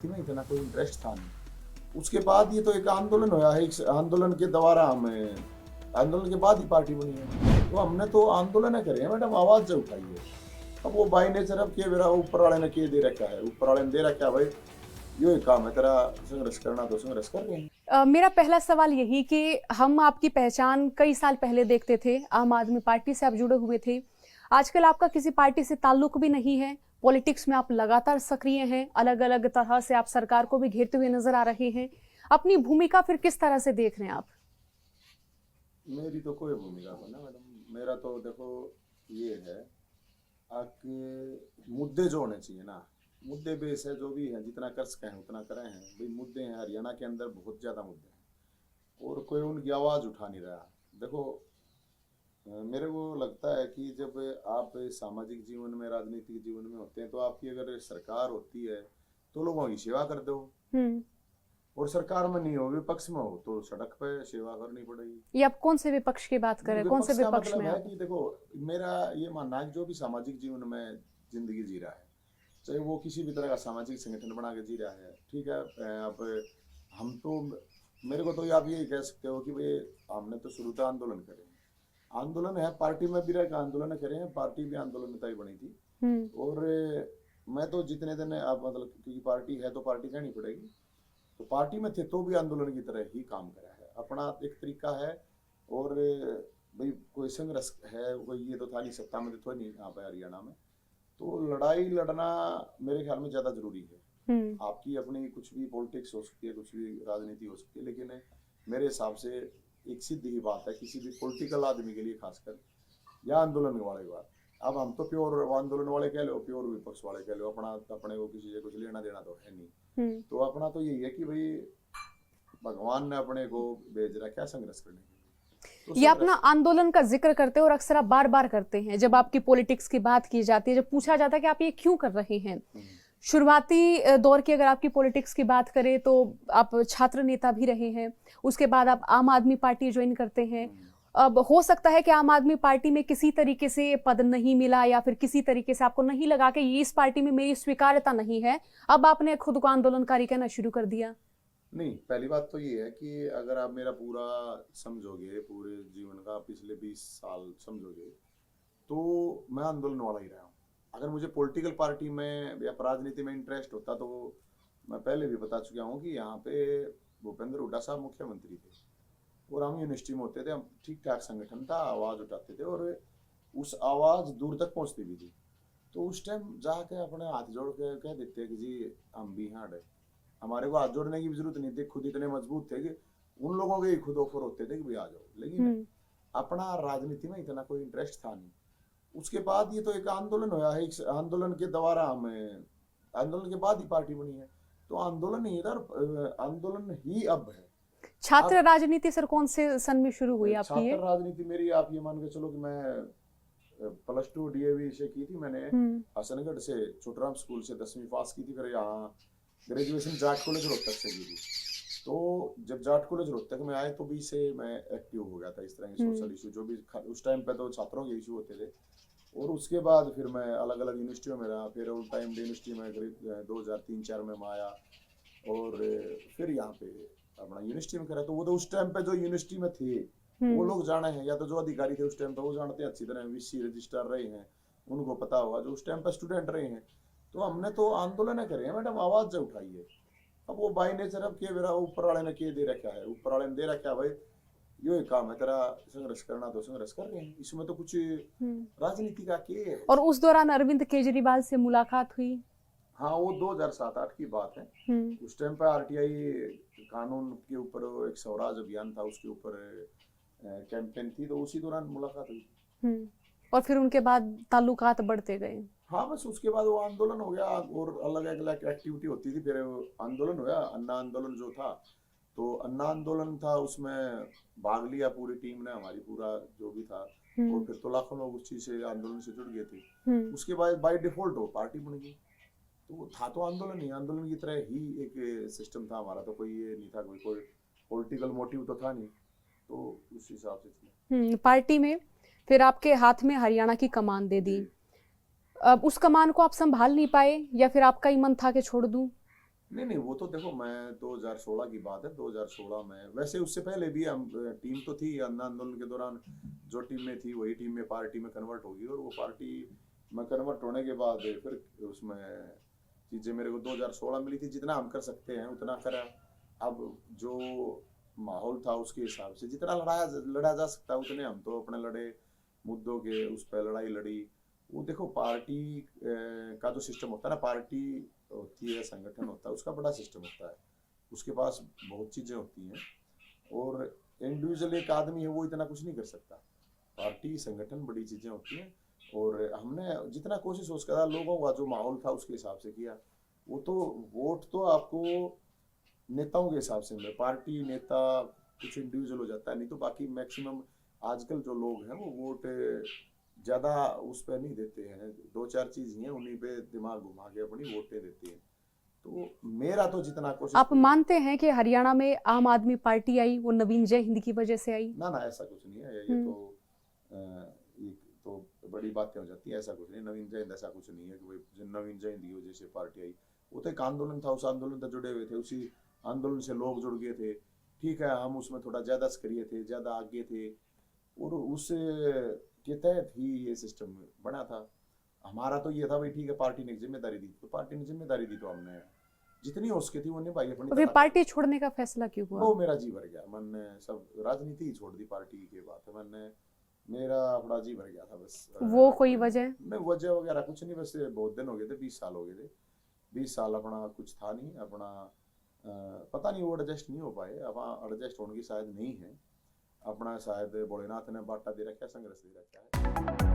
में इतना कोई इंटरेस्ट था नहीं। उसके बाद ये तो एक आंदोलन हुआ है, एक आंदोलन के द्वारा हमें आंदोलन के बाद ही पार्टी बनी है। तो हमने तो आंदोलन करे हैं मैडम, आवाज जो उठाई है। अब वो बाई नेचर अब के मेरा ऊपर वाले ने के दे रखा है, ऊपर वाले ने दे रखा है भाई यो ही काम है तेरा, संघर्ष करना तो संघर्ष कर रहे हैं। मेरा पहला सवाल यही कि हम आपकी पहचान कई साल पहले देखते थे, आम आदमी पार्टी से आप जुड़े हुए थे। आजकल आपका किसी पार्टी से ताल्लुक भी नहीं है, पॉलिटिक्स में आप लगातार सक्रिय हैं, अलग अलग तरह से आप सरकार को भी घेरते हुए नजर आ रहे हैं। अपनी भूमिका फिर किस तरह से देख रहे हैं आप? मेरी तो कोई भूमिका नहीं ना मैडम, मेरा तो देखो ये है आपके मुद्दे जो होने चाहिए ना, मुद्दे बेस है, जो भी है जितना कर सके हैं उतना करे हैं भाई। मुद्दे हैं हरियाणा के अंदर बहुत ज्यादा मुद्दे हैं और कोई उनकी आवाज उठा नहीं रहा। देखो मेरे को लगता है कि जब आप सामाजिक जीवन में, राजनीतिक जीवन में होते हैं तो आपकी अगर सरकार होती है तो लोगों की सेवा कर दो, और सरकार में नहीं हो, विपक्ष में हो तो सड़क पे सेवा करनी पड़ेगी। ये आप कौन से विपक्ष की बात कर रहे हैं? कौन से विपक्ष में है कि देखो मेरा ये मानना है जो भी सामाजिक जीवन में जिंदगी जी रहा है, चाहे वो किसी भी तरह का सामाजिक संगठन बना के जी रहा है, ठीक है। अब हम तो, मेरे को तो आप यही कह सकते हो कि भाई हमने तो शुरू से आंदोलन करे, आंदोलन है, पार्टी में भी रह आंदोलन करे हैं, पार्टी भी आंदोलन में तय बनी थी। और मैं तो जितने दिन आप मतलब क्योंकि पार्टी है तो पार्टी कहनी पड़ेगी, तो पार्टी में थे तो भी आंदोलन की तरह ही काम करा है, अपना एक तरीका है। और भाई कोई संघर्ष है, कोई ये तो था नहीं, सत्ता में तो नहीं यहाँ पे हरियाणा में, तो लड़ाई लड़ना मेरे ख्याल में ज्यादा जरूरी है। आपकी अपनी कुछ भी पॉलिटिक्स हो सकती है, कुछ भी राजनीति हो सकती है, लेकिन मेरे हिसाब से एक सीधी ही बात है किसी भी पॉलिटिकल आदमी के लिए, खासकर या आंदोलन वाले की बात। अब हम तो प्योर आंदोलन वाले कह लो, प्योर विपक्ष वाले कह लो, अपना अपने को किसी से कुछ लेना देना तो है नहीं। तो अपना तो यही है कि भाई भगवान ने अपने को भेज रखा है संघर्ष करने के लिए। तो ये अपना आंदोलन का जिक्र करते हैं और अक्सर आप बार बार करते हैं जब आपकी पॉलिटिक्स की बात की जाती है, जब पूछा जाता है कि आप ये क्यों कर रहे हैं। शुरुआती दौर की अगर आपकी पॉलिटिक्स की बात करें तो आप छात्र नेता भी रहे हैं, उसके बाद आप आम आदमी पार्टी ज्वाइन करते हैं। अब हो सकता है कि आम आदमी पार्टी में किसी तरीके से पद नहीं मिला या फिर किसी तरीके से आपको नहीं लगा कि ये इस पार्टी में मेरी स्वीकार्यता नहीं है, अब आपने खुद को आंदोलनकारी कहना शुरू कर दिया। नहीं, पहली बात तो ये है कि अगर आप मेरा पूरा समझोगे, पूरे जीवन का पिछले 20 साल समझोगे, तो मैं आंदोलन वाला ही रहा हूँ। अगर मुझे पॉलिटिकल पार्टी में या राजनीति में इंटरेस्ट होता तो मैं पहले भी बता चुका हूँ कि यहाँ पे भूपेंद्र हुड्डा साहब मुख्यमंत्री थे और हम यूनिवर्सिटी में होते थे, हम ठीक ठाक संगठन था, आवाज उठाते थे और उस आवाज दूर तक पहुंचती भी थी। तो उस टाइम जाके अपने हाथ जोड़ के कह देते कि जी हम भी यहाँ डे, हमारे को हाथ जोड़ने की भी जरूरत नहीं थी, खुद इतने मजबूत थे कि उन लोगों के ही खुद ऑफर होते थे कि भाई आ जाओ। लेकिन अपना राजनीति में इतना कोई इंटरेस्ट था नहीं। उसके बाद ये तो एक आंदोलन हुआ है, एक आंदोलन के द्वारा हमें, आंदोलन के बाद ही पार्टी बनी है। तो आंदोलन ही इधर, आंदोलन ही अब है। छात्र राजनीति सर कौन से सन में शुरू हुई आपकी? छात्र राजनीति मेरी आप ये मान के चलो कि मैं +2 डीएवी से की थी मैंने, हसनगढ़ से छोटराम स्कूल से 10वीं पास की थी, फिर यहाँ ग्रेजुएशन जाट कॉलेज रोहतक से की थी। तो जब जाट कॉलेज रोहतक में आए तो भी से मैं एक्टिव हो गया था इस तरह के सोशल इशू, जो भी उस टाइम पे तो छात्रों के इशू होते थे। और उसके बाद फिर मैं अलग अलग यूनिवर्सिटियों में रहा, फिर उस टाइम यूनिवर्सिटी में करीब 2003-04 में आया और फिर यहाँ पे अपना यूनिवर्सिटी में करा। तो वो तो उस टाइम पे जो यूनिवर्सिटी में थे वो लोग जाने हैं, या तो जो अधिकारी थे उस टाइम पे वो जानते हैं अच्छी तरह, वीसी रजिस्ट्रार रहे हैं उनको पता होगा, जो उस टाइम पे स्टूडेंट रहे हैं। तो हमने तो आंदोलन करे हैं मैडम, आवाज जो उठाई है। अब वो बाई नेचर अब के मेरा ऊपर वाले ने के दे रखा है, ऊपर वाले ने दे रखा है भाई यो ही काम है तेरा, संघर्ष करना तो संघर्ष कर रहे हैं, इसमें तो कुछ राजनीति का के है। और उस दौरान अरविंद केजरीवाल से मुलाकात हुई? हाँ, वो 2007-08 की बात है। उस टाइम पे आरटीआई कानून के ऊपर एक स्वराज अभियान था, उसके ऊपर कैंपेन थी, तो उसी दौरान मुलाकात हुई। और फिर उनके बाद ताल्लुकात बढ़ते गए? हाँ, बस उसके बाद वो आंदोलन हो गया और अलग अलग एक्टिविटी होती थी। फिर आंदोलन हुआ, अन्ना आंदोलन जो था, तो अन्ना आंदोलन था, उसमें भाग लिया पूरी टीम ने, हमारी पूरा जो भी था। और फिर तो लाखों लोग उस चीज से, आंदोलन से जुड़ गए थे। उसके बाद बाय डिफॉल्ट वो पार्टी बन गई। तो था तो आंदोलन ही, आंदोलन की तरह ही एक सिस्टम था हमारा, तो कोई ये नहीं था, कोई पॉलिटिकल मोटिव तो था नहीं, तो उस हिसाब से पार्टी में फिर आपके हाथ में हरियाणा की कमान दे दी। अब उस कमान को आप संभाल नहीं पाए या फिर आपका ही मन था कि छोड़ दूं? नहीं नहीं, वो तो देखो, मैं 2016 की बात है, 2016 में, वैसे उससे पहले भी हम टीम तो थी, अन्ना आंदोलन के दौरान जो टीम में थी वही टीम में पार्टी में कन्वर्ट होगी, और वो पार्टी में कन्वर्ट होने के बाद फिर उसमें चीज़ें मेरे को 2016 मिली थी, जितना हम कर सकते हैं उतना करा। अब जो माहौल था उसके हिसाब से जितना लड़ा जा सकता है उतने हम तो अपने लड़े, मुद्दों के उस पर लड़ाई लड़ी। वो देखो, पार्टी का जो सिस्टम होता है ना, पार्टी होती है, संगठन होता है, उसका बड़ा सिस्टम होता है, उसके पास बहुत चीज़ें होती हैं, और इंडिविजुअल एक आदमी है वो इतना कुछ नहीं कर सकता। पार्टी संगठन बड़ी चीज़ें होती हैं, और हमने जितना कोशिश उसका था, लोगों का जो माहौल था उसके हिसाब से किया। वो तो वोट तो आपको नेताओं के हिसाब से मिले, पार्टी नेता कुछ इंडिविजुअल हो जाता है, नहीं तो बाकी मैक्सिमम आजकल जो लोग हैं वो वोट ज़्यादा उस पर नहीं देते हैं, दो चार चीज़ ही हैं उन्हीं पे दिमाग घुमा के अपनी वोटें देती हैं। तो मेरा तो जितना कोशिश आप मानते हैं कि हरियाणा में आम आदमी पार्टी आई वो नवीन जय हिंद की वजह से आई? ना ना, ऐसा कुछ नहीं है, ये तो बड़ी बातें हो जाती है, ऐसा कुछ नहीं। नवीन जयंत ऐसा कुछ नहीं है कि भाई नवीन जयंत की वजह से पार्टी आई, वो तो एक आंदोलन था, उस आंदोलन से जुड़े हुए थे, उसी आंदोलन से लोग जुड़ गए थे, ठीक है, हम उसमें थोड़ा ज़्यादा सक्रिय थे, ज़्यादा आगे थे, और उस के तहत ही ये सिस्टम बना था। हमारा तो ये था भाई, ठीक है, पार्टी ने जिम्मेदारी दी तो पार्टी ने जिम्मेदारी दी, तो हमने जितनी हो सके थी वो निभाई अपनी तो फिर तरह। पार्टी छोड़ने का फैसला क्यों हुआ? वो मेरा जी भर गया, मैंने सब राजनीति ही छोड़ दी पार्टी के बाद, मैंने मेरा अपना जी भर गया था बस। वो कोई वजह? नहीं, वजह वगैरह कुछ नहीं, बस बहुत दिन हो गए थे, 20 साल हो गए थे, 20 साल अपना कुछ था नहीं अपना, पता नहीं वो एडजस्ट नहीं हो पाए, अब एडजस्ट होने की शायद नहीं है अपना, शायद भोलेनाथ ने बांटा दे रखा है, संघर्ष दे रखा है।